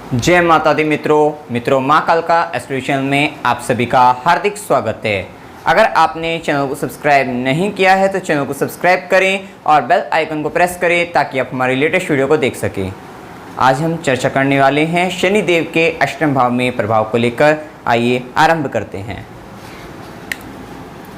जय माता दी मित्रों माँ कालका एस्ट्रोलॉजी में आप सभी का हार्दिक स्वागत है। अगर आपने चैनल को सब्सक्राइब नहीं किया है तो चैनल को सब्सक्राइब करें और बेल आइकन को प्रेस करें ताकि आप हमारे लेटेस्ट वीडियो को देख सकें। आज हम चर्चा करने वाले हैं शनि देव के अष्टम भाव में प्रभाव को लेकर। आइए आरंभ करते हैं।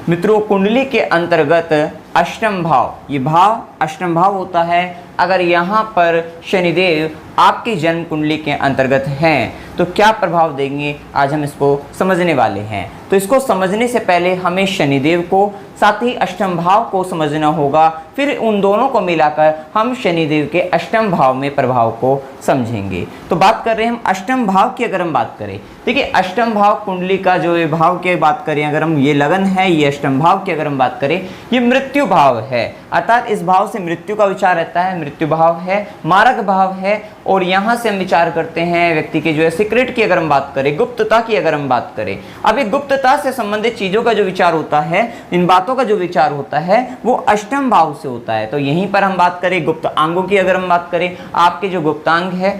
मित्रों, कुंडली के अंतर्गत अष्टम भाव, ये भाव अष्टम भाव होता है। अगर यहाँ पर शनिदेव आपकी जन्म कुंडली के अंतर्गत हैं तो क्या प्रभाव देंगे, आज हम इसको समझने वाले हैं। तो इसको समझने से पहले हमें शनिदेव को साथ ही अष्टम भाव को समझना होगा, फिर उन दोनों को मिलाकर हम शनिदेव के अष्टम भाव में प्रभाव को समझेंगे। तो बात कर रहे हैं हम अष्टम भाव की। अगर हम बात करें, देखिए अष्टम भाव कुंडली का जो ये भाव की बात करें, अगर हम ये लगन है, ये अष्टम भाव की अगर हम बात करें, ये मृत्यु भाव है, अर्थात इस भाव से मृत्यु का विचार रहता है। मृत्यु भाव है, मारक भाव है, और यहाँ से हम विचार करते हैं व्यक्ति के जो है सीक्रेट की अगर हम बात करें, गुप्तता की अगर हम बात करें। अब ये गुप्तता से संबंधित चीजों का जो विचार होता है, इन बातों का जो विचार होता है वो अष्टम भाव से होता है। तो यहीं पर हम बात करें गुप्त अंगों की, अगर हम बात करें आपके जो गुप्तांग है,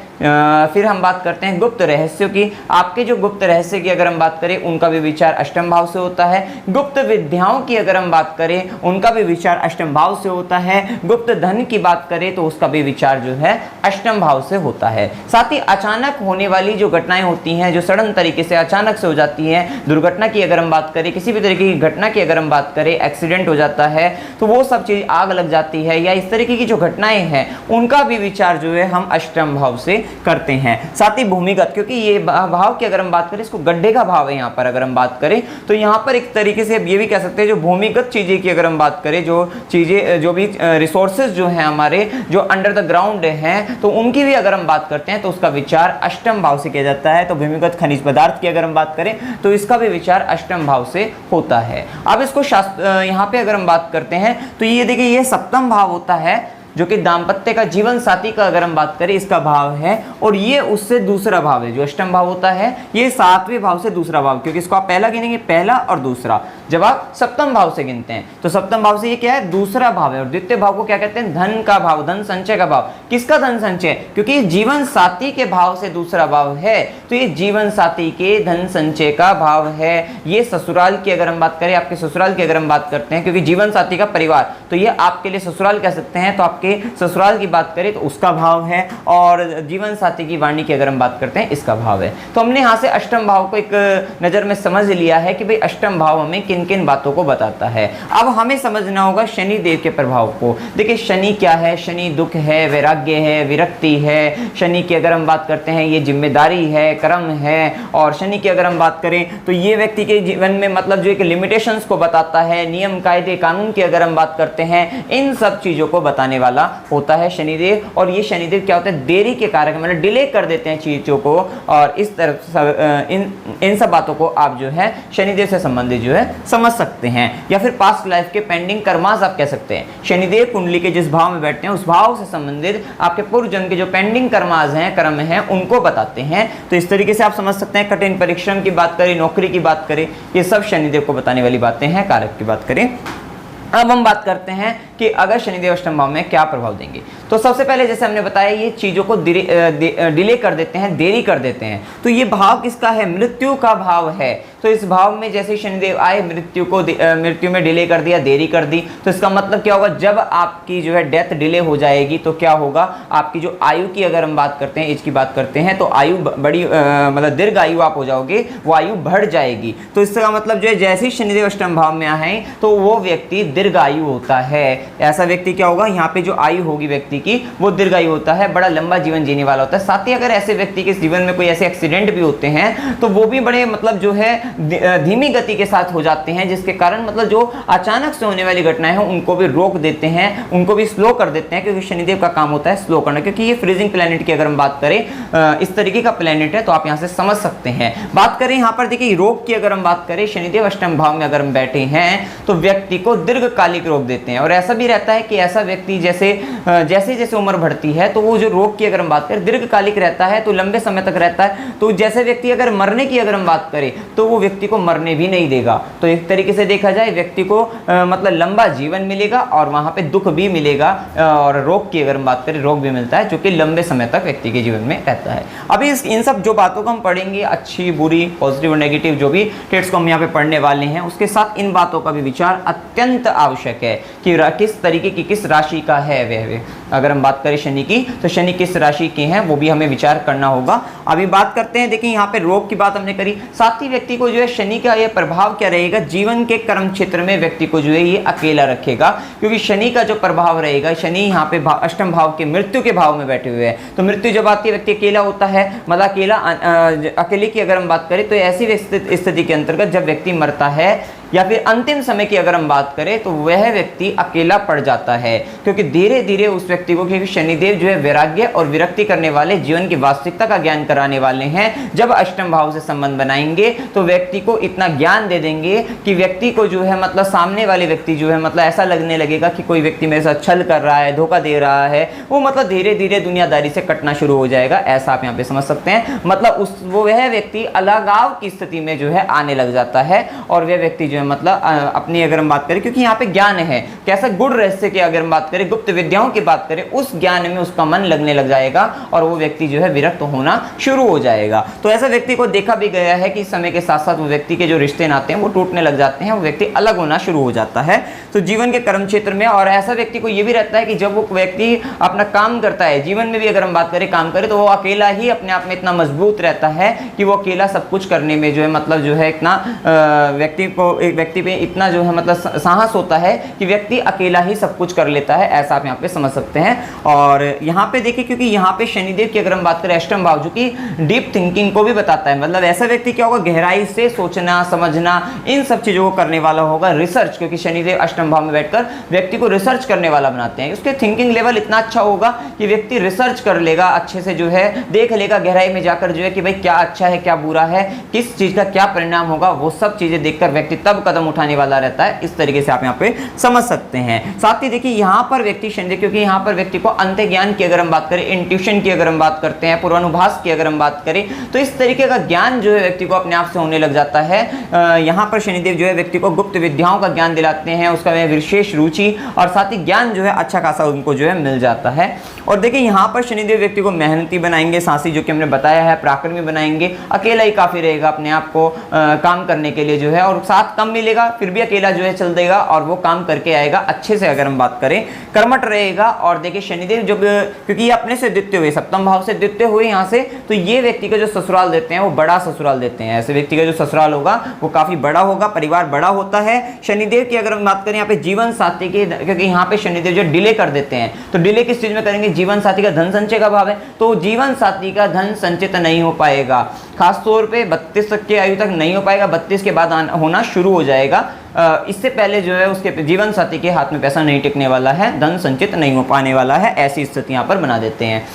फिर हम बात करते हैं गुप्त रहस्यों की। आपके जो गुप्त रहस्य की अगर हम बात करें, उनका भी विचार अष्टम भाव से होता है। गुप्त विद्याओं की अगर हम बात करें, उनका भी विचार अष्टम भाव से होता है। गुप्त धन की बात करें तो उसका भी विचार जो है अष्टम भाव से होता है। साथ ही अचानक होने वाली जो घटनाएं होती हैं, जो सडन तरीके से अचानक से हो जाती हैं, दुर्घटना की अगर हम बात करें, किसी भी तरीके की घटना की अगर हम बात करें, एक्सीडेंट हो जाता है तो वो सब चीज, आग लग जाती है, या इस तरीके की जो घटनाएं हैं उनका भी विचार जो है हम अष्टम भाव से करते हैं। साथ ही भूमिगत, क्योंकि ये भाव की अगर हम बात करें, इसको गड्ढे का भाव है यहाँ पर अगर हम बात करें, तो यहाँ पर एक तरीके से ये भी कह सकते हैं जो भूमिगत चीजें की अगर हम बात करें, जो चीजें, जो भी रिसोर्सेज जो है हमारे, जो अंडर द ग्राउंड हैं, तो उनकी भी अगर हम बात करते हैं तो उसका विचार अष्टम भाव से किया जाता है। तो भूमिगत खनिज पदार्थ की अगर हम बात करें तो इसका भी विचार अष्टम भाव से होता है। अब इसको यहाँ पे अगर हम बात करते हैं तो ये देखिए, ये सप्तम भाव होता है जो कि दाम्पत्य का, जीवन साथी का अगर हम बात करें, इसका भाव है, और ये उससे दूसरा भाव है। जो अष्टम भाव होता है ये सातवें भाव से दूसरा भाव, क्योंकि इसको आप पहला गिनेंगे, पहला और दूसरा। जब आप सप्तम भाव से गिनते हैं तो सप्तम भाव से ये क्या है, दूसरा भाव है। और द्वितीय भाव को क्या कहते हैं, धन का भाव, धन संचय का भाव। किसका धन संचय, क्योंकि ये जीवन साथी के भाव से दूसरा भाव है, तो ये जीवन साथी के धन संचय का भाव है। ये ससुराल की अगर हम बात करें, आपके ससुराल की अगर हम बात करते हैं, क्योंकि जीवन साथी का परिवार, तो ये आपके लिए ससुराल कह सकते हैं। तो आपके ससुराल की बात करें तो उसका भाव है, और जीवन साथी की वाणी की अगर हम बात करते हैं, इसका भाव है। तो हमने यहाँ से अष्टम भाव को एक नजर में समझ लिया है कि भाई अष्टम भाव हमें किन किन बातों को बताता है। अब हमें समझना होगा शनि देव के प्रभाव को। देखिए शनि क्या है, शनि दुख है, वैराग्य है, विरक्ति है। शनि की अगर हम बात करते हैं, ये जिम्मेदारी है, कर्म है। और शनि की अगर हम बात करें तो ये व्यक्ति के जीवन में मतलब जो एक लिमिटेशंस को बताता है, नियम कायदे कानून की अगर हम बात करते हैं, इन सब चीजों को बताने वाला होता है शनिदेव। और ये शनिदेव क्या होता है, देरी के कारक, मतलब डिले कर देते हैं चीजों को। और इस तरह इन सब बातों को आप जो है शनिदेव से संबंधित जो है समझ सकते हैं, या फिर पास्ट लाइफ के पेंडिंग कर्मास आप कह सकते हैं। शनिदेव कुंडली के जिस भाव में बैठते हैं, उस भाव से संबंधित आपके पूर्व जन्म के जो पेंडिंग कर्मास हैं, कर्म हैं, उनको बताते हैं। तो इस तरीके से आप समझ सकते हैं। कठिन परिश्रम की बात करें, नौकरी की बात करें, ये सब शनिदेव को बताने वाली बातें हैं। कारक की बात करें, अब हम बात करते हैं कि अगर शनिदेव अष्टम भाव में क्या प्रभाव देंगे। तो सबसे पहले जैसे हमने बताया, ये चीजों को डिले कर देते हैं, देरी कर देते हैं। तो ये भाव किसका है, मृत्यु का भाव है। तो इस भाव में जैसे शनिदेव आए, मृत्यु में डिले कर दिया, देरी कर दी, तो इसका मतलब क्या होगा, जब आपकी जो है डेथ डिले हो जाएगी तो क्या होगा, आपकी जो आयु की अगर हम बात करते हैं, एज की बात करते हैं, तो आयु बड़ी मतलब दीर्घ आयु आप हो जाओगे, वो आयु बढ़ जाएगी। तो इसका मतलब जो है, जैसे ही शनिदेव अष्टम भाव में आए तो वो व्यक्ति दीर्घ आयु होता है। ऐसा व्यक्ति क्या होगा, यहाँ पे जो आयु होगी व्यक्ति की, वो दीर्घ आयु होता है, बड़ा लंबा जीवन जीने वाला होता है। साथ ही अगर ऐसे व्यक्ति के जीवन में कोई ऐसे एक्सीडेंट भी होते हैं तो वो भी बड़े मतलब जो है धीमी गति के साथ हो जाते हैं, जिसके कारण मतलब जो अचानक से होने वाली घटनाएं हैं उनको भी रोक देते हैं, उनको भी स्लो कर देते हैं, क्योंकि शनिदेव का काम होता है स्लो करना। क्योंकि ये फ्रीजिंग प्लैनेट की अगर हम बात करें, इस तरीके का प्लैनेट है, तो आप यहाँ से समझ सकते हैं। बात करें यहाँ पर, देखिए रोग की अगर हम बात करें, शनिदेव अष्टम भाव में अगर हम बैठे हैं तो व्यक्ति को दीर्घकालिक रोग देते हैं। और ऐसा भी रहता है कि ऐसा व्यक्ति जैसे जैसे जैसे उम्र बढ़ती है तो वो जो रोग की अगर हम बात करें दीर्घकालिक रहता है, तो लंबे समय तक रहता है। तो जैसे व्यक्ति अगर मरने की अगर हम बात करें तो वो व्यक्ति को मरने भी नहीं देगा। तो एक तरीके से देखा जाए व्यक्ति को मतलब लंबा जीवन मिलेगा और वहां पे दुख भी मिलेगा, और रोग की अगर हम बात करें रोग भी मिलता है जो कि लंबे समय तक व्यक्ति के जीवन में रहता है। अभी इन सब जो बातों को हम पढ़ेंगे, अच्छी बुरी पॉजिटिव और नेगेटिव जो भी ट्रेड्स को हम यहाँ पे पढ़ने वाले हैं, उसके साथ इन बातों का भी विचार अत्यंत आवश्यक है कि किस तरीके की किस राशि का है वह। अगर हम बात करें शनि की, तो शनि किस राशि के हैं वो भी हमें विचार करना होगा। अभी बात करते हैं, देखिए यहाँ पे रोग की बात हमने करी, साथ ही व्यक्ति को जो है शनि का यह प्रभाव क्या रहेगा, जीवन के कर्म क्षेत्र में व्यक्ति को जो है ये अकेला रखेगा, क्योंकि शनि का जो प्रभाव रहेगा, शनि यहाँ पे अष्टम भाव के मृत्यु के भाव में बैठे हुए हैं। तो मृत्यु जब आती है व्यक्ति अकेला होता है, मतलब अकेले की अगर हम बात करें तो ऐसी स्थिति के अंतर्गत जब व्यक्ति मरता है या फिर अंतिम समय की अगर हम बात करें तो वह व्यक्ति अकेला पड़ जाता है, क्योंकि धीरे धीरे उस व्यक्ति को, क्योंकि शनिदेव जो है वैराग्य और विरक्ति करने वाले, जीवन की वास्तविकता का ज्ञान कराने वाले हैं। जब अष्टम भाव से संबंध बनाएंगे तो व्यक्ति को इतना ज्ञान दे देंगे कि व्यक्ति को जो है मतलब सामने वाले व्यक्ति जो है मतलब ऐसा लगने लगेगा कि कोई व्यक्ति मेरे साथ छल कर रहा है, धोखा दे रहा है, वो मतलब धीरे धीरे दुनियादारी से कटना शुरू हो जाएगा। ऐसा आप यहाँ पे समझ सकते हैं। मतलब वह व्यक्ति अलगाव की स्थिति में जो है आने लग जाता है, और वह व्यक्ति जो मतलब अपनी अगर हम बात करें, क्योंकि यहाँ पे ज्ञान है कैसा गुड़ रहस्य की अगर हम बात करें, गुप्त विद्याओं की बात करें, उस ज्ञान में उसका मन लगने लग जाएगा और वो व्यक्ति जो है विरक्त होना शुरू हो जाएगा। तो ऐसा व्यक्ति को देखा भी गया है कि समय के साथ साथ वो व्यक्ति के जो रिश्ते नाते हैं वो टूटने लग जाते हैं, वो व्यक्ति अलग होना शुरू हो जाता है। तो जीवन के कर्म क्षेत्र में, और ऐसा व्यक्ति को ये भी रहता है कि जब वो व्यक्ति अपना काम करता है, जीवन में भी अगर हम बात करें काम करे, तो वो अकेला ही अपने आप में इतना मजबूत रहता है कि वो अकेला सब कुछ करने में जो है मतलब जो है इतना व्यक्ति पे इतना जो है मतलब साहस होता है कि व्यक्ति अकेला ही सब कुछ कर लेता है। ऐसा आप यहाँ पे समझ सकते हैं। और यहाँ पे देखिए, क्योंकि यहाँ पे शनिदेव की अगर हम बात करें अष्टम भाव, जो कि डीप थिंकिंग को भी बताता है, मतलब ऐसा व्यक्ति क्या होगा, गहराई से सोचना समझना इन सब चीजों को करने वाला होगा। रिसर्च, क्योंकि शनिदेव अष्टम भाव में बैठकर व्यक्ति को रिसर्च करने वाला बनाते हैं। उसके थिंकिंग लेवल इतना अच्छा होगा कि व्यक्ति रिसर्च कर लेगा, अच्छे से जो है देख लेगा गहराई में जाकर जो है कि भाई क्या अच्छा है क्या बुरा है, किस चीज का क्या परिणाम होगा, वो सब चीजें देखकर व्यक्ति तब कदम उठाने वाला रहता है। इस तरीके से आप यहाँ पे समझ सकते हैं। साथ ही देखिए यहाँ पर व्यक्ति शनिदेव, क्योंकि यहाँ पर व्यक्ति को अंत ज्ञान की अगर हम बात करें, इंट्यूशन की अगर हम बात करते हैं, पूर्वानुभास की अगर हम बात करें, तो इस तरीके का ज्ञान जो है व्यक्ति को अपने आप से होने लग जाता है। यहाँ पर शनिदेव जो है व्यक्ति को गुप्त विद्याओं का ज्ञान दिलाते हैं, उसका विशेष रुचि और साथ ही ज्ञान जो है अच्छा खासा उनको जो है मिल जाता है। और देखिए यहाँ पर शनिदेव व्यक्ति को मेहनती बनाएंगे, साहसी जो कि हमने बताया है, पराक्रमी बनाएंगे। अकेला ही काफी रहेगा अपने आप को काम करने के लिए जो है, और साथ कम मिलेगा फिर भी अकेला जो है चल देगा और वो काम करके आएगा अच्छे से। अगर हम बात करें कर्मठ रहेगा। और देखिए शनिदेव जब, क्योंकि ये अपने से द्वितीय हुए, सप्तम भाव से द्वितीय हुए यहाँ से, तो ये व्यक्ति का जो ससुराल देते हैं वो बड़ा ससुराल देते हैं। ऐसे व्यक्ति का जो ससुराल होगा वो काफी बड़ा होगा, परिवार बड़ा होता है। शनिदेव की अगर हम बात करें यहाँ पे जीवन साथी की, क्योंकि यहाँ पे शनिदेव जो डिले कर देते हैं, तो डिले किस चीज में करेंगे, जीवन साथी का धन संचय का भाव है, तो जीवन साथी का धन संचित नहीं हो पाएगा। खासतौर पे 32 तक की आयु तक नहीं हो पाएगा, 32 के बाद होना शुरू हो जाएगा। इससे पहले जो है उसके जीवन साथी के हाथ में पैसा नहीं टिकने वाला है, धन संचित नहीं हो पाने वाला है। ऐसी स्थिति यहाँ पर बना देते हैं।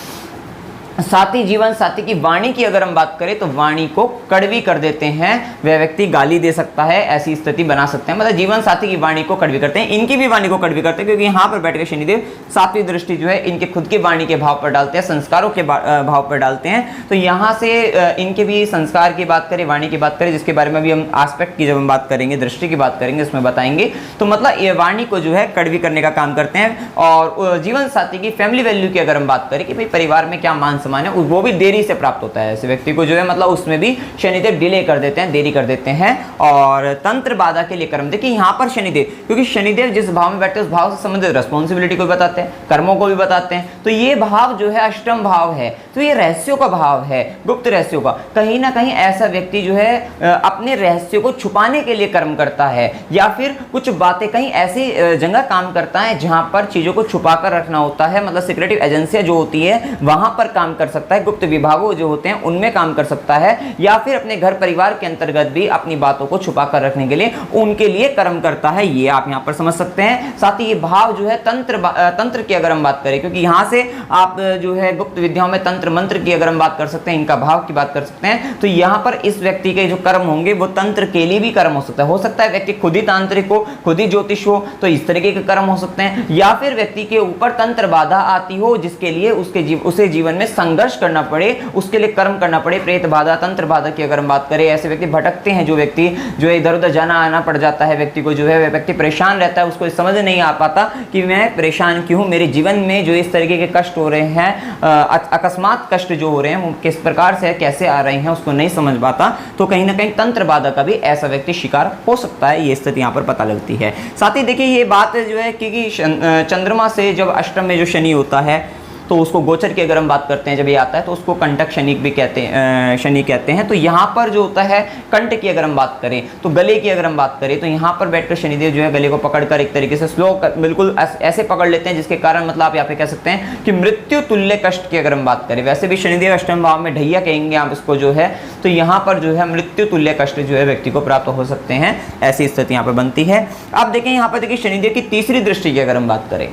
साथ ही जीवन साथी की वाणी की अगर हम बात करें तो वाणी को कड़वी कर देते हैं, वह व्यक्ति गाली दे सकता है, ऐसी स्थिति बना सकते हैं। मतलब जीवन साथी की वाणी को कड़वी करते हैं, इनकी भी वाणी को कड़वी करते हैं, क्योंकि यहाँ पर बैठकर शनिदेव सातवीं दृष्टि जो है इनके खुद की वाणी के भाव पर डालते हैं, संस्कारों के भाव पर डालते हैं। तो यहाँ से इनके भी संस्कार की बात करें, वाणी की बात करें, जिसके बारे में भी हम एस्पेक्ट की जब हम बात करेंगे, दृष्टि की बात करेंगे, उसमें बताएंगे। तो मतलब ये वाणी को जो है कड़वी करने का काम करते हैं। और जीवन साथी की फैमिली वैल्यू की अगर हम बात करें कि भाई परिवार में क्या मान सम्मान है, वो भी देरी से प्राप्त होता है। ऐसे व्यक्ति को जो है मतलब उसमें भी शनिदेव डिले कर देते हैं, देरी कर देते हैं। और तंत्र बाधा के लिए कर्म, देखिए यहाँ पर शनिदेव, क्योंकि शनिदेव जिस भाव में बैठते हैं उस भाव से संबंधित रिस्पॉन्सिबिलिटी को बताते हैं, कर्मों को भी बताते हैं। तो ये भाव जो है अष्टम भाव है, तो ये रहस्यों का भाव है, गुप्त रहस्यों का। कहीं ना कहीं ऐसा व्यक्ति जो है अपने रहस्यों को छुपाने के लिए कर्म करता है, या फिर कुछ बातें कहीं ऐसी जगह काम करता है जहां पर चीजों को छुपा कर रखना होता है। मतलब सिक्रेटिव एजेंसियां जो होती है वहां पर काम काम कर सकता है, गुप्त विभागों जो होते हैं उनमें काम कर सकता है, या फिर अपने घर परिवार के अंतर्गत भी अपनी बातों को छुपा कर रखने के लिए उनके लिए कर्म करता है, ये आप यहाँ पर समझ सकते हैं। साथ ही ये भाव जो है तंत्र की अगर हम बात करें, क्योंकि यहाँ से आप जो है गुप्त विद्याओं में तंत्र मंत्र की अगर हम बात कर सकते हैं, इनका भाव की बात कर सकते हैं, तो यहाँ पर इस व्यक्ति के जो कर्म होंगे वो तंत्र के लिए भी कर्म हो सकता है व्यक्ति खुद ही तांत्रिक हो, खुद ही ज्योतिष हो, तो इस तरीके के कर्म हो सकते हैं, या फिर व्यक्ति के ऊपर तंत्र बाधा आती हो जिसके लिए उसे जीवन में संघर्ष करना पड़े, उसके लिए कर्म करना पड़े, प्रेत बाधा, तंत्र बाधा की अगर हम बात करें, ऐसे व्यक्ति भटकते हैं, जो व्यक्ति जो इधर उधर जाना आना पड़ जाता है, व्यक्ति को जो है व्यक्ति परेशान रहता है, उसको समझ नहीं आ पाता कि मैं परेशान क्यों हूं, मेरे जीवन में जो इस तरीके के कष्ट हो रहे हैं, अकस्मात कष्ट जो हो रहे हैं वो किस प्रकार से कैसे आ रहे हैं, उसको नहीं समझ पाता, तो कहीं ना कहीं तंत्र बाधा का भी ऐसा व्यक्ति शिकार हो सकता है, ये स्थिति यहाँ पर पता लगती है। साथ ही देखिए ये बात जो है कि चंद्रमा से जब अष्टम में जो शनि होता है तो उसको गोचर की अगर हम बात करते हैं, जब ये आता है तो उसको कंटक शनि भी कहते हैं, शनि कहते हैं। तो यहाँ पर जो होता है कंठ की अगर हम बात करें, तो गले की अगर हम बात करें, तो यहाँ पर बैठकर शनिदेव जो है गले को पकड़कर एक तरीके से स्लो बिल्कुल ऐसे पकड़ लेते हैं, जिसके कारण मतलब आप यहाँ पे कह सकते हैं कि मृत्यु तुल्य कष्ट की अगर हम बात करें, वैसे भी शनिदेव अष्टम भाव में ढैया कहेंगे आप इसको जो है, तो यहाँ पर जो है मृत्यु तुल्य कष्ट जो है व्यक्ति को प्राप्त हो सकते हैं, ऐसी स्थिति यहाँ पर बनती है। आप देखें यहाँ पर देखिए शनिदेव की तीसरी दृष्टि की अगर हम बात करें,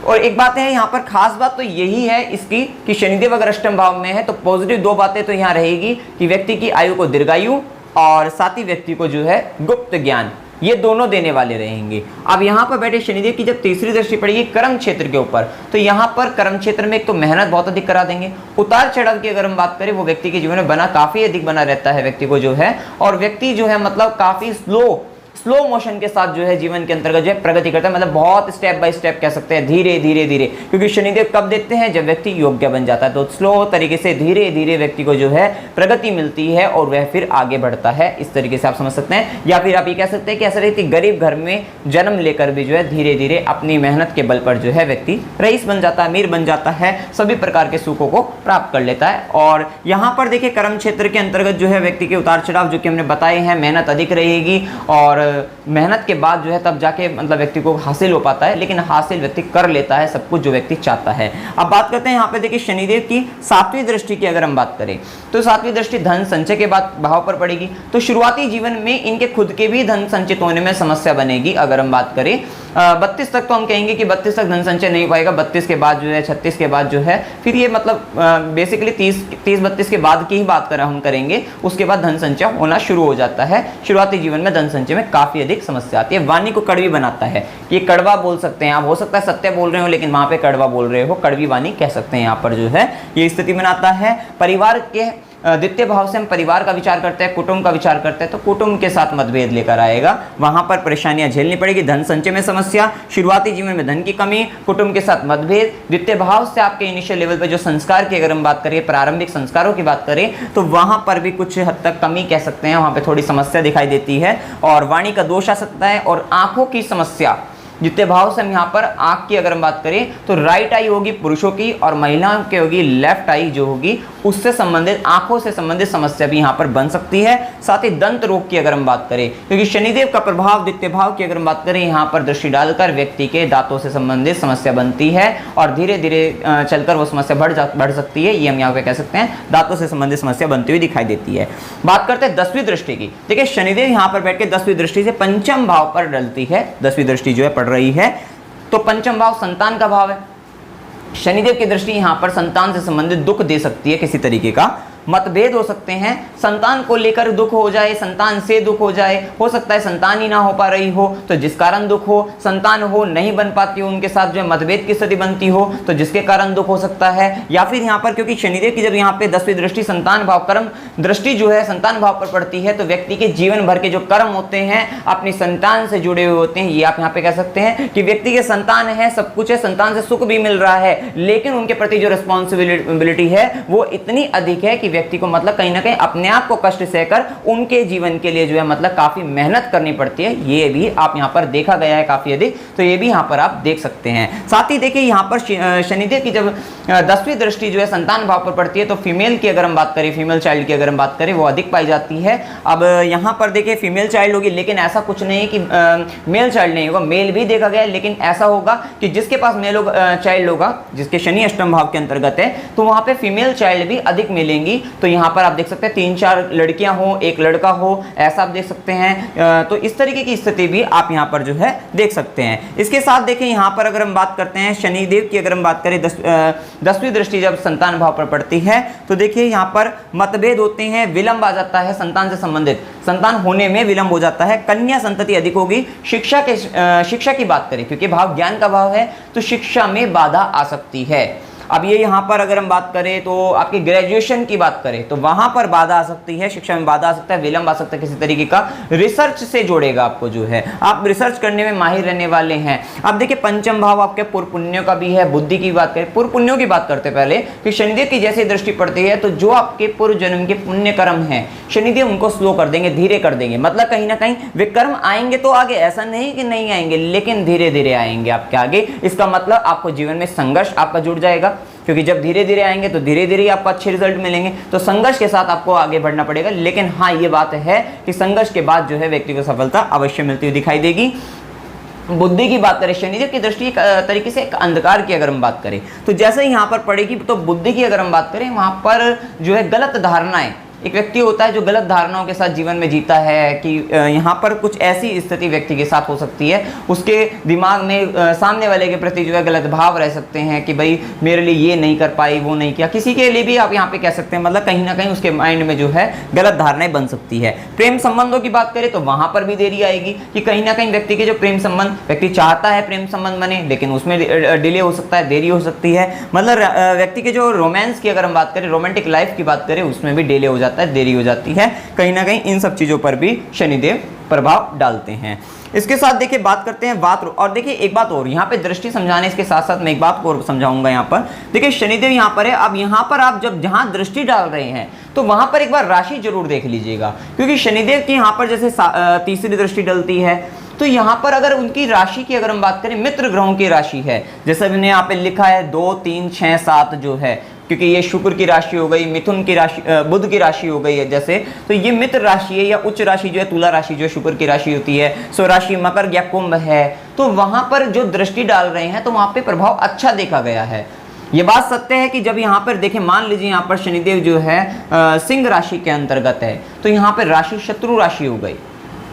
और एक बात है यहाँ पर खास बात तो यही है इसकी कि शनिदेव अगर अष्टम भाव में है तो पॉजिटिव दो बातें तो यहाँ रहेगी कि व्यक्ति की आयु को दीर्घायु और साथ ही व्यक्ति को जो है गुप्त ज्ञान, ये दोनों देने वाले रहेंगे। अब यहाँ पर बैठे शनिदेव की जब तीसरी दृष्टि पड़ेगी कर्म क्षेत्र के ऊपर, तो यहाँ पर कर्म क्षेत्र में एक तो मेहनत बहुत अधिक करा देंगे, उतार चढ़ाव की अगर हम बात करें वो व्यक्ति के जीवन में बना काफी अधिक बना रहता है व्यक्ति को जो है, और व्यक्ति जो है मतलब काफी स्लो मोशन के साथ जो है जीवन के अंतर्गत जो है प्रगति करता है, मतलब बहुत स्टेप बाय स्टेप कह सकते हैं, धीरे धीरे धीरे, क्योंकि शनिदेव कब देते हैं, जब व्यक्ति योग्य बन जाता है, तो स्लो तरीके से धीरे धीरे व्यक्ति को जो है प्रगति मिलती है और वह फिर आगे बढ़ता है, इस तरीके से आप समझ सकते हैं। या फिर आप ये कह सकते हैं कि ऐसा व्यक्ति गरीब घर में जन्म लेकर भी जो है धीरे धीरे अपनी मेहनत के बल पर जो है व्यक्ति रईस बन जाता है, अमीर बन जाता है, सभी प्रकार के सुखों को प्राप्त कर लेता है। और यहाँ पर देखिए कर्म क्षेत्र के अंतर्गत जो है व्यक्ति के उतार चढ़ाव जो कि हमने बताए हैं, मेहनत अधिक रहेगी और मेहनत के बाद जो है तब जाके मतलब व्यक्ति को हासिल हो पाता है, लेकिन हासिल व्यक्ति कर लेता है सब कुछ जो व्यक्ति चाहता है। अब बात करते हैं यहाँ पे देखिए शनिदेव की सातवीं दृष्टि की अगर हम बात करें, तो सातवीं दृष्टि धन संचय के बाद भाव पर पड़ेगी, तो शुरुआती जीवन में इनके खुद के भी धन संचित होने में समस्या बनेगी। अगर हम बात करें 32 तक, तो हम कहेंगे कि 32 तक धन संचय नहीं पाएगा, 32 के बाद जो है 36 के बाद जो है फिर ये मतलब बेसिकली 30-32 के बाद की ही बात हम करेंगे, उसके बाद धन संचय होना शुरू हो जाता है। शुरुआती जीवन में धन संचय में काफी अधिक समस्या आती है, वाणी को कड़वी बनाता है, ये कड़वा बोल सकते हैं आप, हो सकता है सत्य बोल रहे हो लेकिन वहां पे कड़वा बोल रहे हो, कड़वी वाणी कह सकते हैं यहाँ पर जो है ये स्थिति बनाता है। परिवार के द्वितीय भाव से हम परिवार का विचार करते हैं, कुटुंब का विचार करते हैं, तो कुटुंब के साथ मतभेद लेकर आएगा, वहां पर परेशानियां झेलनी पड़ेगी, धन संचय में समस्या, शुरुआती जीवन में धन की कमी, कुटुंब के साथ मतभेद, द्वितीय भाव से आपके इनिशियल लेवल पे जो संस्कार की अगर हम बात करें, प्रारंभिक संस्कारों की बात करें, तो वहां पर भी कुछ हद तक कमी कह सकते हैं, वहां पे थोड़ी समस्या दिखाई देती है, और वाणी का दोष आ सकता है, और आंखों की समस्या, द्वितीय भाव से हम यहाँ पर आंख की अगर हम बात करें तो राइट आई होगी पुरुषों की और महिलाओं की होगी लेफ्ट आई जो होगी, उससे संबंधित आंखों से संबंधित समस्या भी यहाँ पर बन सकती है। साथ ही दंत रोग की अगर हम बात करें, क्योंकि शनिदेव का प्रभाव द्वितीय भाव की अगर हम बात करें यहाँ पर दृष्टि डालकर व्यक्ति के दांतों से संबंधित समस्या बनती है और धीरे धीरे चलकर वो समस्या बढ़ सकती है, ये हम यहाँ पे कह सकते हैं दांतों से संबंधित समस्या बनती हुई दिखाई देती है। बात करते हैं 10वीं दृष्टि की। देखिए शनिदेव यहाँ पर बैठ के 10वीं दृष्टि से पंचम भाव पर डलती है, 10वीं दृष्टि जो है पड़ रही है, तो पंचम भाव संतान का भाव है। शनिदेव की दृष्टि यहां पर संतान से संबंधित दुख दे सकती है, किसी तरीके का मतभेद हो सकते हैं, संतान को लेकर दुख हो जाए, संतान से दुख हो जाए, हो सकता है संतान ही ना हो पा रही हो तो जिस कारण दुख हो, संतान हो नहीं बन पाती हो, उनके साथ जो है मतभेद की स्थिति बनती हो तो जिसके कारण दुख हो सकता है। या फिर यहाँ पर क्योंकि शनिदेव की जब यहाँ पे 10वीं दृष्टि संतान भाव कर्म दृष्टि जो है संतान भाव पर पड़ती है, तो व्यक्ति के जीवन भर के जो कर्म होते हैं अपनी संतान से जुड़े हुए होते हैं, ये आप यहाँ पे कह सकते हैं कि व्यक्ति के संतान है, सब कुछ है, संतान से सुख भी मिल रहा है, लेकिन उनके प्रति जो रिस्पॉन्सिबिलिटी है वो इतनी अधिक है कि व्यक्ति को मतलब कहीं ना कहीं अपने आप को कष्ट सहकर उनके जीवन के लिए जो है मतलब काफी मेहनत करनी पड़ती है, ये भी आप यहाँ पर देखा गया है काफी अधिक, तो ये भी यहाँ पर आप देख सकते हैं। साथ ही देखिए यहाँ पर शनिदेव की जब 10वीं दृष्टि जो है संतान भाव पर पड़ती है तो फीमेल की अगर हम बात करें, फीमेल चाइल्ड की अगर हम बात करें, वो अधिक पाई जाती है। अब यहाँ पर देखिए फीमेल चाइल्ड होगी, लेकिन ऐसा कुछ नहीं है कि मेल चाइल्ड नहीं होगा, मेल भी देखा गया है, लेकिन ऐसा होगा कि जिसके पास मेल चाइल्ड होगा, जिसके शनि अष्टम भाव के अंतर्गत है, तो वहां पे फीमेल चाइल्ड भी अधिक मिलेंगी। तो यहाँ पर आप देख सकते हैं 3-4 लड़कियां हो, एक लड़का हो, ऐसा आप देख सकते हैं। तो इस तरीके की स्थिति भी आप यहाँ पर जो है देख सकते हैं। इसके साथ देखिए यहाँ पर अगर हम बात करते हैं शनिदेव की, अगर हम बात करें 10वीं दृष्टि जब संतान भाव पर पड़ती है तो देखिए यहाँ पर मतभेद होते हैं, विलंब आ जाता है, संतान से संबंधित संतान होने में विलंब हो जाता है, कन्या संतति अधिक होगी। शिक्षा की बात करें, क्योंकि भाव ज्ञान का भाव है तो शिक्षा में बाधा आ सकती है। अब ये यहाँ पर अगर हम बात करें तो आपकी ग्रेजुएशन की बात करें तो वहां पर बाधा आ सकती है, शिक्षा में बाधा आ सकता है, विलंब आ सकता है किसी तरीके का। रिसर्च से जोड़ेगा आपको, जो है आप रिसर्च करने में माहिर रहने वाले हैं। अब देखिए पंचम भाव आपके पूर्व पुण्यों का भी है। बुद्धि की बात करें, पूर्व पुण्यों की बात करते पहले कि शनिदेव की जैसे दृष्टि पड़ती है तो जो आपके पूर्व जन्म के पुण्य कर्म है शनिदेव उनको स्लो कर देंगे, धीरे कर देंगे। मतलब कहीं ना कहीं वे कर्म आएंगे तो आगे, ऐसा नहीं कि नहीं आएंगे, लेकिन धीरे धीरे आएंगे आपके आगे। इसका मतलब आपको जीवन में संघर्ष आपका जुड़ जाएगा, क्योंकि जब धीरे धीरे आएंगे तो धीरे धीरे आपको अच्छे रिजल्ट मिलेंगे। तो संघर्ष के साथ आपको आगे बढ़ना पड़ेगा, लेकिन हाँ ये बात है कि संघर्ष के बाद जो है व्यक्ति को सफलता अवश्य मिलती हुई दिखाई देगी। बुद्धि की बात करें, शनिदेव की दृष्टि एक तरीके से एक अंधकार की अगर हम बात करें तो जैसे ही यहाँ पर पड़ेगी, तो बुद्धि की अगर हम बात करें वहां पर जो है गलत धारणाएं, एक व्यक्ति होता है जो गलत धारणाओं के साथ जीवन में जीता है कि यहाँ पर कुछ ऐसी स्थिति व्यक्ति के साथ हो सकती है, उसके दिमाग में सामने वाले के प्रति जो है गलत भाव रह सकते हैं कि भाई मेरे लिए ये नहीं कर पाई, वो नहीं किया, किसी के लिए भी आप यहाँ पे कह सकते हैं। मतलब कहीं ना कहीं उसके माइंड में जो है गलत धारणाएं बन सकती है। प्रेम संबंधों की बात करें तो वहां पर भी देरी आएगी कि कहीं ना कहीं व्यक्ति के जो प्रेम संबंध, व्यक्ति चाहता है प्रेम संबंध बने, लेकिन उसमें डिले हो सकता है, देरी हो सकती है। मतलब व्यक्ति के जो रोमांस की अगर हम बात करें, रोमांटिक लाइफ की बात करें, उसमें भी डिले हो जाता है, देरी हो जाती है। कहीं ना कहीं इन सब चीजों पर भी शनिदेव प्रभाव डालते हैं। इसके साथ देखिए बात करते हैं वात रोग। और देखिए एक बात और, यहाँ पे दृष्टि समझाने इसके साथ साथ मैं एक बात और समझाऊंगा। यहाँ पर देखिए शनिदेव यहाँ पर है। अब यहाँ पर आप जब जहाँ दृष्टि डाल रहे हैं तो वहां पर एक बार राशि जरूर देख लीजिएगा, क्योंकि शनिदेव की यहाँ पर जैसे तीसरी दृष्टि डलती है तो यहाँ पर अगर उनकी राशि की अगर हम बात करें, मित्र ग्रहों की राशि है, जैसे मैंने यहाँ पे लिखा है 2, 3, 6, 7 जो है, क्योंकि ये शुक्र की राशि हो गई, मिथुन की राशि, बुध की राशि हो गई है जैसे, तो ये मित्र राशि है, या उच्च राशि जो है तुला राशि जो है शुक्र की राशि होती है, स्वराशि मकर या कुंभ है, तो वहां पर जो दृष्टि डाल रहे हैं तो वहां पे प्रभाव अच्छा देखा गया है। ये बात सत्य है कि जब यहाँ पर देखें, मान लीजिए यहाँ पर शनिदेव जो है सिंह राशि के अंतर्गत है, तो यहाँ पर राशि शत्रु राशि हो गई।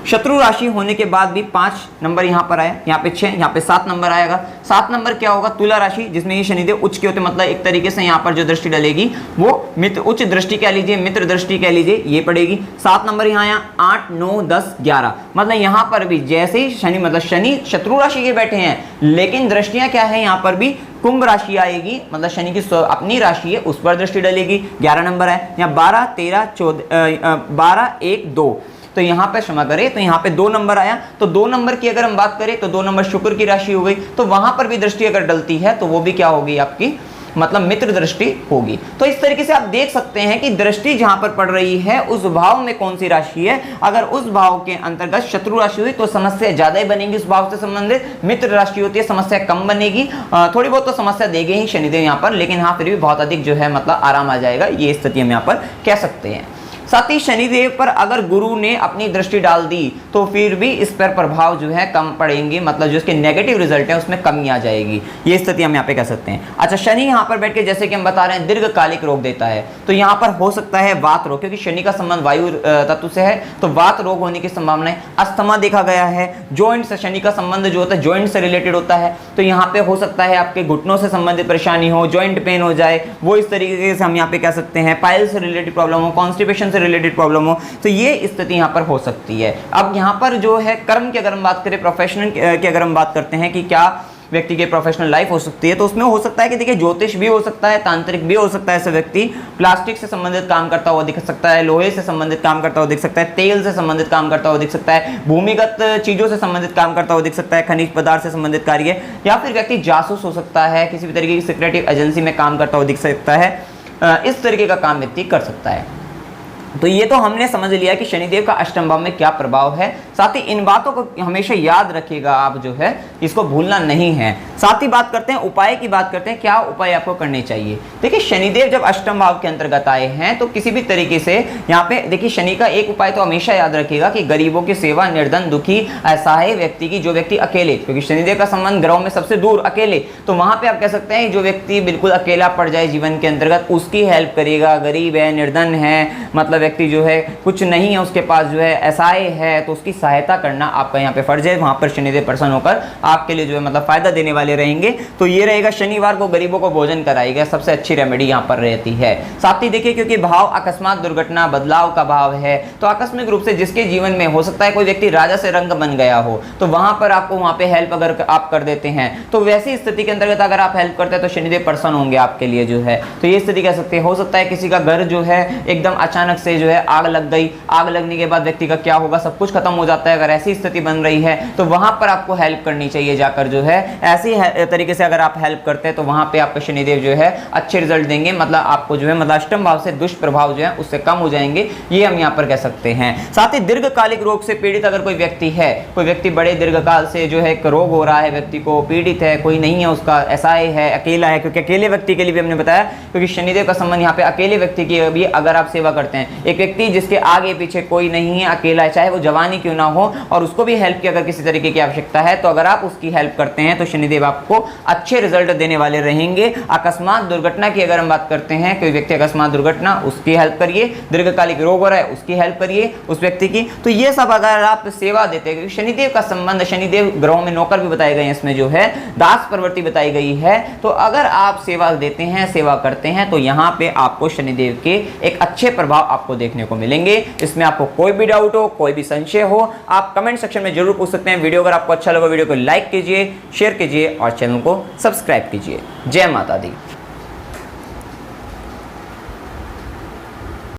शत्रु राशि होने के बाद भी 5 नंबर यहाँ पर आया, यहाँ पे 6, यहाँ पे 7 नंबर आएगा। 7 नंबर क्या होगा? तुला राशि, जिसमें ये शनिदेव उच्च के होते, मतलब एक तरीके से यहाँ पर जो दृष्टि डलेगी वो मित्र उच्च दृष्टि कह लीजिए, मित्र दृष्टि कह लीजिए, ये पड़ेगी। 7 नंबर यहाँ आया, 8, 9, 10, 11, मतलब यहाँ पर भी जैसे ही शनि, मतलब शनि शत्रु राशि के बैठे हैं, लेकिन दृष्टियां क्या है यहाँ पर भी कुंभ राशि आएगी, मतलब शनि की अपनी राशि है उस पर दृष्टि डलेगी। 11 नंबर है यहाँ, 12, 13, 14, 12, 1, 2, तो यहाँ पे क्षमा करें, तो यहाँ पे 2 नंबर आया। तो 2 नंबर की अगर हम बात करें तो 2 नंबर शुक्र की राशि हो गई, तो वहां पर भी दृष्टि अगर डलती है तो वो भी क्या होगी आपकी, मतलब मित्र दृष्टि होगी। तो इस तरीके से आप देख सकते हैं कि दृष्टि जहां पर पड़ रही है उस भाव में कौन सी राशि है। अगर उस भाव के अंतर्गत शत्रु राशि हुई तो समस्या ज्यादा ही बनेगी उस भाव से संबंधित, मित्र राशि होती है समस्या कम बनेगी। थोड़ी बहुत तो समस्या देंगे ही शनिदेव यहाँ पर, लेकिन हाँ फिर भी बहुत अधिक जो है मतलब आराम आ जाएगा, ये स्थिति हम यहाँ पर कह सकते हैं। साथ ही शनिदेव पर अगर गुरु ने अपनी दृष्टि डाल दी तो फिर भी इस पर प्रभाव जो है कम पड़ेंगे, मतलब जो इसके नेगेटिव रिजल्ट है उसमें कमी आ जाएगी, ये स्थिति हम यहाँ पे कह सकते हैं। अच्छा, शनि यहाँ पर बैठ के जैसे कि हम बता रहे हैं दीर्घकालिक रोग देता है, तो यहाँ पर हो सकता है वात रोग, क्योंकि शनि का संबंध वायु तत्व से है, तो वात रोग होने की संभावना है। अस्थमा देखा गया है, जॉइंट से शनि का संबंध जो होता है जॉइंट से रिलेटेड होता है, तो यहाँ पे हो सकता है आपके घुटनों से संबंधित परेशानी हो, जॉइंट पेन हो जाए, वो इस तरीके से हम यहाँ पे कह सकते हैं। पाइल से रिलेटेड प्रॉब्लम हो, कॉन्स्टिपेशन से रिलेटेड प्रॉब्लम हो, तो ये स्थिति यहाँ पर हो सकती है। अब यहाँ पर जो है कर्म की अगर हम बात करें, प्रोफेशनल की अगर हम बात करते हैं कि क्या व्यक्ति के प्रोफेशनल लाइफ हो सकती है, तो उसमें हो सकता है कि देखिए ज्योतिष भी हो सकता है, तांत्रिक भी हो सकता है। ऐसे व्यक्ति प्लास्टिक से संबंधित काम करता हुआ दिख सकता है, लोहे से संबंधित काम करता हुआ दिख सकता है, तेल से संबंधित काम करता हुआ दिख सकता है, भूमिगत चीजों से संबंधित काम करता हुआ दिख सकता है, खनिज पदार्थ से संबंधित कार्य, या फिर व्यक्ति जासूस हो सकता है, किसी भी तरीके की सिक्योरिटी एजेंसी में काम करता हुआ दिख सकता है। इस तरीके का काम व्यक्ति कर सकता है। तो ये तो हमने समझ लिया कि शनिदेव का अष्टम भाव में क्या प्रभाव है। साथ ही इन बातों को हमेशा याद रखिएगा, आप जो है इसको भूलना नहीं है। साथ ही बात करते हैं उपाय की, बात करते हैं क्या उपाय आपको करने चाहिए। देखिए शनिदेव जब अष्टम भाव के अंतर्गत आए हैं तो किसी भी तरीके से यहाँ पे देखिए शनि का एक उपाय तो हमेशा याद रखिएगा कि गरीबों की सेवा, निर्धन, दुखी, असहाय व्यक्ति की, जो व्यक्ति अकेले, क्योंकि शनिदेव का संबंध ग्रहों में सबसे दूर अकेले, तो वहां पे आप कह सकते हैं जो व्यक्ति बिल्कुल अकेला पड़ जाए जीवन के अंतर्गत, उसकी हेल्प करिएगा। गरीब है, निर्धन है, मतलब व्यक्ति जो है कुछ नहीं है उसके पास, जो है असहाय है, तो उसकी सहायता करना आपका यहाँ पे फर्ज है। वहां पर शनिदेव प्रसन्न होकर आपके लिए जो है मतलब फायदा देने वाले रहेंगे। तो ये रहेगा शनिवार को गरीबों को भोजन कराएगा, सबसे अच्छी रेमेडी यहाँ पर रहती है। साथ ही देखिए क्योंकि भाव अकस्मात दुर्घटना बदलाव का भाव है, तो आकस्मिक रूप से जिसके जीवन में हो सकता है कोई व्यक्ति राजा से रंग बन गया हो, तो वहां पर आपको वहां पे हेल्प अगर आप कर देते हैं, तो वैसी स्थिति के अंतर्गत अगर आप हेल्प करते हैं तो शनिदेव प्रसन्न होंगे आपके लिए जो है। तो ये स्थिति कह सकते हैं। हो सकता है किसी का घर जो है एकदम अचानक से जो है आग लग गई, आग लगने के बाद व्यक्ति का क्या होगा, सब कुछ खत्म हो जाता है। अगर ऐसी स्थिति बन रही है तो वहां पर आपको हेल्प करनी चाहिए जाकर, जो है ऐसी तरीके से अगर आप हेल्प करते हैं तो वहां पे आपको शनिदेव जो है अच्छे रिजल्ट देंगे। मतलब आपको जो है मतलब अष्टम भाव से दुष्प्रभाव जो है उससे कम हो जाएंगे, ये हम यहाँ पर कह सकते हैं। साथ ही दीर्घकालिक रोग से पीड़ित अगर कोई व्यक्ति है, कोई व्यक्ति बड़े दीर्घकाल से जो है एक रोग हो रहा है, व्यक्ति को पीड़ित है, कोई नहीं है उसका, असहाय है, अकेला है, क्योंकि अकेले व्यक्ति के लिए भी हमने बताया क्योंकि शनिदेव का संबंध यहाँ पे अकेले व्यक्ति की भी अगर आप सेवा करते हैं, एक व्यक्ति जिसके आगे पीछे कोई नहीं है, अकेला है, चाहे वो जवानी क्यों ना हो, और उसको भी हेल्प की अगर किसी तरीके की आवश्यकता है, तो अगर आप उसकी हेल्प करते हैं तो शनिदेव आपको अच्छे रिजल्ट देने वाले रहेंगे। अकस्मात दुर्घटना की अगर हम बात करते हैं, कोई व्यक्ति अकस्मात दुर्घटना, उसकी हेल्प करिए। दीर्घकालिक रोग हो रहा है, उसकी हेल्प करिए उस व्यक्ति की। तो ये सब अगर आप सेवा देते हैं, क्योंकि शनिदेव का संबंध, शनिदेव ग्रहों में नौकर भी बताए गए हैं, इसमें जो है दास प्रवृत्ति बताई गई है। तो अगर आप सेवा देते हैं, सेवा करते हैं, तो यहाँ पे आपको शनिदेव के एक अच्छे प्रभाव आपको देखने को मिलेंगे। इसमें आपको कोई भी डाउट हो, कोई भी संशय हो, आप कमेंट सेक्शन में जरूर पूछ सकते हैं। वीडियो अगर आपको अच्छा लगा, वीडियो को लाइक कीजिए, शेयर कीजिए और चैनल को सब्सक्राइब कीजिए। जय माता दी।